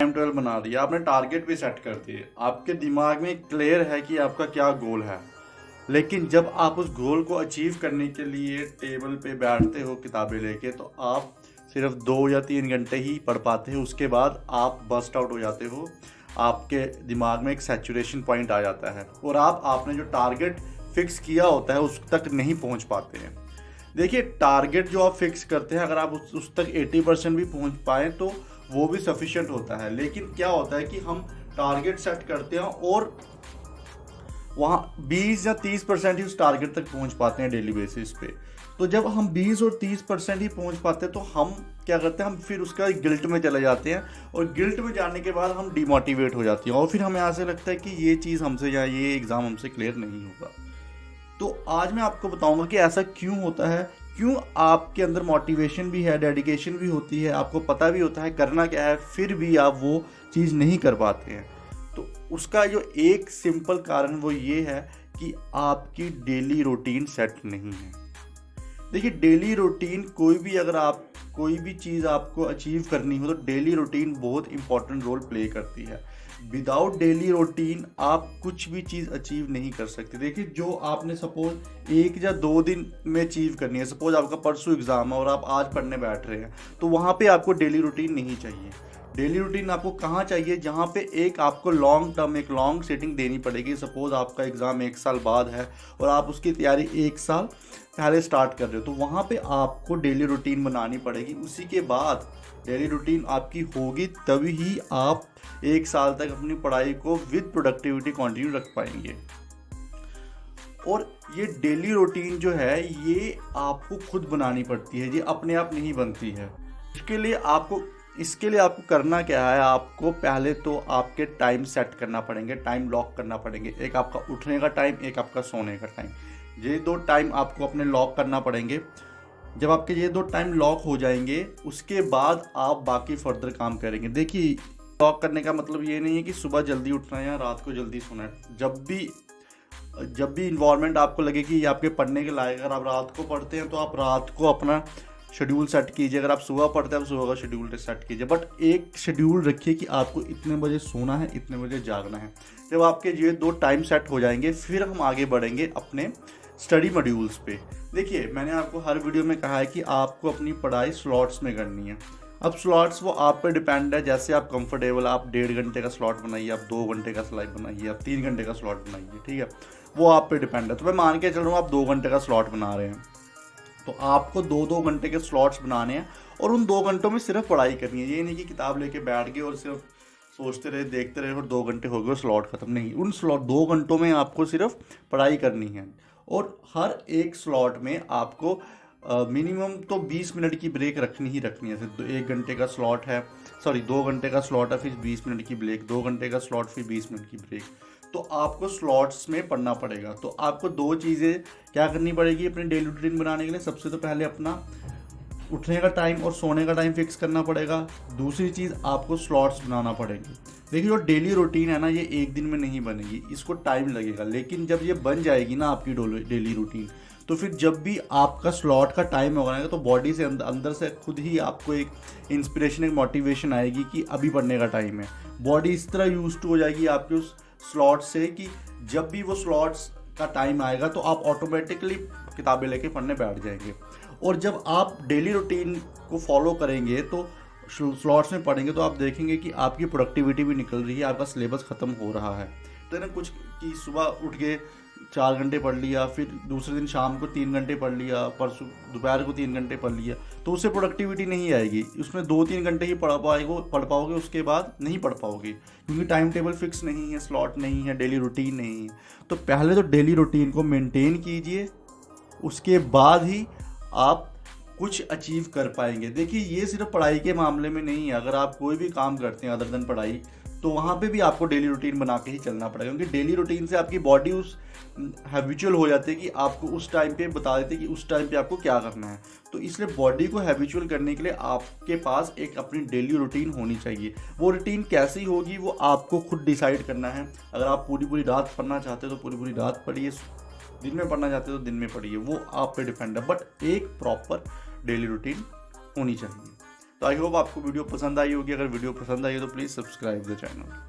Time table बना दिया, आपने टारगेट भी सेट कर दिए, आपके दिमाग में क्लियर है कि आपका क्या गोल है, लेकिन जब आप उस गोल को अचीव करने के लिए टेबल पे बैठते हो किताबें लेके, तो आप सिर्फ 2 या 3 घंटे ही पढ़ पाते हो। उसके बाद आप बस्ट आउट हो जाते हो, आपके दिमाग में एक सैचुरेशन पॉइंट आ जाता है और आपने जो टारगेट फिक्स किया होता है उस तक नहीं पहुंच पाते हैं। देखिए, टारगेट जो आप फिक्स करते हैं, अगर आप उस तक 80% भी पहुंच पाए तो वो भी सफिशिएंट होता है। लेकिन क्या होता है कि हम टारगेट सेट करते हैं और वहाँ 20 या 30% ही उस टारगेट तक पहुंच पाते हैं डेली बेसिस पे। तो जब हम 20 और 30% ही पहुंच पाते हैं तो हम क्या करते हैं, हम फिर उसका गिल्ट में चले जाते हैं और गिल्ट में जाने के बाद हम डिमोटिवेट हो जाते हैं और फिर हमें ऐसे लगता है कि ये चीज़ हमसे या ये एग्ज़ाम हमसे क्लियर नहीं होगा। तो आज मैं आपको बताऊंगा कि ऐसा क्यों होता है, क्यों आपके अंदर मोटिवेशन भी है, डेडिकेशन भी होती है, आपको पता भी होता है करना क्या है, फिर भी आप वो चीज़ नहीं कर पाते हैं। तो उसका जो एक सिंपल कारण वो ये है कि आपकी डेली रूटीन सेट नहीं है। देखिए, डेली रूटीन कोई भी चीज़ आपको अचीव करनी हो तो डेली रूटीन बहुत इंपॉर्टेंट रोल प्ले करती है। विदाउट डेली रूटीन आप कुछ भी चीज़ अचीव नहीं कर सकते। देखिए, जो आपने सपोज 1 या 2 दिन में अचीव करनी है, सपोज आपका परसों एग्ज़ाम है और आप आज पढ़ने बैठ रहे हैं, तो वहाँ पे आपको डेली रूटीन नहीं चाहिए। डेली रूटीन आपको कहाँ चाहिए, जहाँ पे एक आपको लॉन्ग टर्म एक लॉन्ग सेटिंग देनी पड़ेगी। सपोज आपका एग्ज़ाम 1 साल बाद है और आप उसकी तैयारी 1 साल पहले स्टार्ट कर रहे हो, तो वहाँ पे आपको डेली रूटीन बनानी पड़ेगी। उसी के बाद डेली रूटीन आपकी होगी, तभी ही आप 1 साल तक अपनी पढ़ाई को विद प्रोडक्टिविटी कंटिन्यू रख पाएंगे। और ये डेली रूटीन जो है ये आपको खुद बनानी पड़ती है, ये अपने आप नहीं बनती है। इसके लिए आपको करना क्या है, आपको पहले तो आपके टाइम सेट करना पड़ेंगे, टाइम लॉक करना पड़ेंगे। एक आपका उठने का टाइम, एक आपका सोने का टाइम, ये 2 टाइम आपको अपने लॉक करना पड़ेंगे। जब आपके ये 2 टाइम लॉक हो जाएंगे उसके बाद आप बाकी फर्दर काम करेंगे। देखिए, लॉक करने का मतलब ये नहीं है कि सुबह जल्दी उठना है या रात को जल्दी सोना है। जब भी इन्वायरमेंट आपको लगे कि ये आपके पढ़ने के लायक, अगर आप रात को पढ़ते हैं तो आप रात को अपना शेड्यूल सेट कीजिए, अगर आप सुबह पढ़ते हैं आप सुबह का शेड्यूल सेट कीजिए, बट एक शेड्यूल रखिए कि आपको इतने बजे सोना है, इतने बजे जागना है। जब आपके ये 2 टाइम सेट हो जाएंगे फिर हम आगे बढ़ेंगे अपने स्टडी मॉड्यूल्स पे। देखिए, मैंने आपको हर वीडियो में कहा है कि आपको अपनी पढ़ाई स्लॉट्स में करनी है। अब स्लॉट्स वो आप पे डिपेंड है, जैसे आप कंफर्टेबल, आप 1.5 घंटे का स्लॉट बनाइए, आप 2 घंटे का स्लॉट बनाइए, आप 3 घंटे का स्लॉट बनाइए, ठीक है, वो आप पे डिपेंड है। तो मैं मान के चल रहा हूँ आप 2 घंटे का स्लॉट बना रहे हैं, तो आपको 2-2 घंटे के स्लॉट्स बनाने हैं और उन 2 घंटों में सिर्फ पढ़ाई करनी है। ये नहीं कि किताब लेके बैठ गए और सिर्फ सोचते रहे, देखते रहे और 2 घंटे हो गए और स्लॉट खत्म। नहीं, उन 2 घंटों में आपको सिर्फ पढ़ाई करनी है और हर एक स्लॉट में आपको मिनिमम तो 20 मिनट की ब्रेक रखनी ही रखनी है। जैसे 1 घंटे का स्लॉट है, 2 घंटे का स्लॉट है, फिर 20 मिनट की ब्रेक, 2 घंटे का स्लॉट, फिर 20 मिनट की ब्रेक। तो आपको स्लॉट्स में पढ़ना पड़ेगा। तो आपको 2 चीज़ें क्या करनी पड़ेगी अपनी डेली रूटीन बनाने के लिए। सबसे तो पहले अपना उठने का टाइम और सोने का टाइम फिक्स करना पड़ेगा। दूसरी चीज़, आपको स्लॉट्स बनाना पड़ेंगे। देखिए, जो डेली रूटीन है ना, ये एक दिन में नहीं बनेगी, इसको टाइम लगेगा। लेकिन जब ये बन जाएगी ना आपकी डेली रूटीन, तो फिर जब भी आपका स्लॉट का टाइम होगा तो बॉडी से अंदर से खुद ही आपको एक इंस्पिरेशन, एक मोटिवेशन आएगी कि अभी पढ़ने का टाइम है। बॉडी इस तरह यूज टू हो जाएगी आपके उस स्लॉट से कि जब भी वो स्लॉट्स का टाइम आएगा तो आप ऑटोमेटिकली किताबें लेके पढ़ने बैठ जाएंगे। और जब आप डेली रूटीन को फॉलो करेंगे तो स्लॉट्स में पढ़ेंगे तो आप देखेंगे कि आपकी प्रोडक्टिविटी भी निकल रही है, आपका सिलेबस ख़त्म हो रहा है। तो ना कुछ कि सुबह उठ के 4 घंटे पढ़ लिया, फिर दूसरे दिन शाम को 3 घंटे पढ़ लिया, परसों दोपहर को 3 घंटे पढ़ लिया, तो उससे प्रोडक्टिविटी नहीं आएगी। उसमें 2-3 घंटे ही पढ़ पाओगे, उसके बाद नहीं पढ़ पाओगे, क्योंकि टाइम टेबल फिक्स नहीं है, स्लॉट नहीं है, डेली रूटीन नहीं है। तो पहले तो डेली रूटीन को मेंटेन कीजिए, उसके बाद ही आप कुछ अचीव कर पाएंगे। देखिए, ये सिर्फ पढ़ाई के मामले में नहीं है, अगर आप कोई भी काम करते हैं अदर देन पढ़ाई, तो वहाँ पे भी आपको डेली रूटीन बना के ही चलना पड़ेगा। क्योंकि डेली रूटीन से आपकी बॉडी उस हैबिचुअल हो जाती है कि आपको उस टाइम पे बता देते हैं कि उस टाइम पे आपको क्या करना है। तो इसलिए बॉडी को हैबिचुअल करने के लिए आपके पास एक अपनी डेली रूटीन होनी चाहिए। वो रूटीन कैसी होगी वो आपको खुद डिसाइड करना है। अगर आप पूरी रात पढ़ना चाहते हो तो पूरी रात पढ़िए, दिन में पढ़ना चाहते हो तो दिन में पढ़िए, वो आप पे डिपेंड है। बट एक प्रॉपर डेली रूटीन होनी चाहिए। तो आई होप आपको वीडियो पसंद आई होगी। अगर वीडियो पसंद आई हो तो प्लीज़ सब्सक्राइब द चैनल।